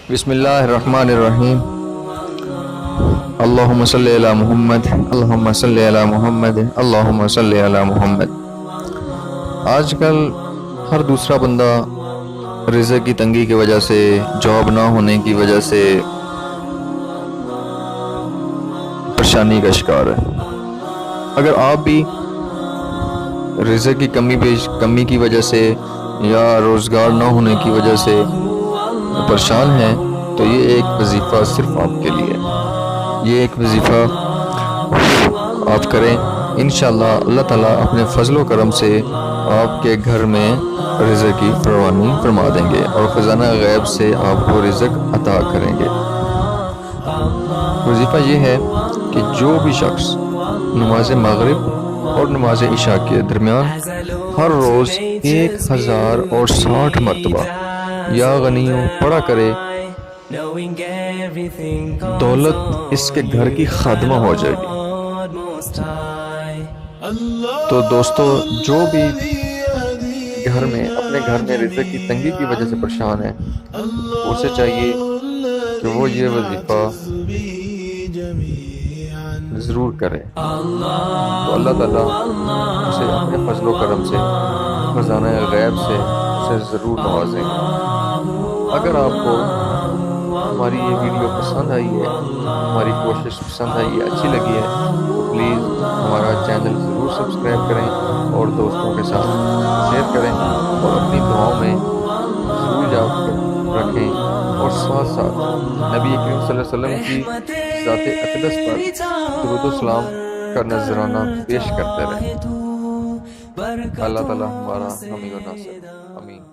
بسم اللہ الرحمن الرحیم اللہم صلی علی محمد اللہم صلی علی محمد اللہم صلی علی محمد۔ آج کل ہر دوسرا بندہ رزق کی تنگی کی وجہ سے، جاب نہ ہونے کی وجہ سے پریشانی کا شکار ہے۔ اگر آپ بھی رزق کی کمی کی وجہ سے یا روزگار نہ ہونے کی وجہ سے پریشان ہیں تو یہ ایک وظیفہ صرف آپ کے لیے، یہ ایک وظیفہ آپ کریں، انشاءاللہ اللہ تعالیٰ اپنے فضل و کرم سے آپ کے گھر میں رزق کی فراوانی فرما دیں گے اور خزانہ غیب سے آپ کو رزق عطا کریں گے۔ وظیفہ یہ ہے کہ جو بھی شخص نماز مغرب اور نماز عشاء کے درمیان ہر روز 1060 مرتبہ یا غنیوں پڑھا کرے، دولت اس کے گھر کی خادمہ ہو جائے گی۔ تو دوستو، جو بھی اپنے گھر میں رزق کی تنگی کی وجہ سے پریشان ہے، اسے چاہیے کہ وہ یہ وظیفہ ضرور کرے، تو اللہ تعالیٰ اسے اپنے فضل و کرم سے، خزانہ غیب سے اسے ضرور نوازیں گے۔ اگر آپ کو ہماری یہ ویڈیو پسند آئی ہے، ہماری کوشش پسند آئی ہے، اچھی لگی ہے، تو پلیز ہمارا چینل ضرور سبسکرائب کریں اور دوستوں کے ساتھ شیئر کریں اور اپنی دعاؤں میں ضرور یاد رکھیں، اور ساتھ ساتھ نبی کریم صلی اللہ علیہ وسلم کی ذات اقدس پر درود و سلام کا نذرانہ پیش کرتے رہیں۔ اللہ تعالیٰ ہمارا حامی و ناصر، آمین۔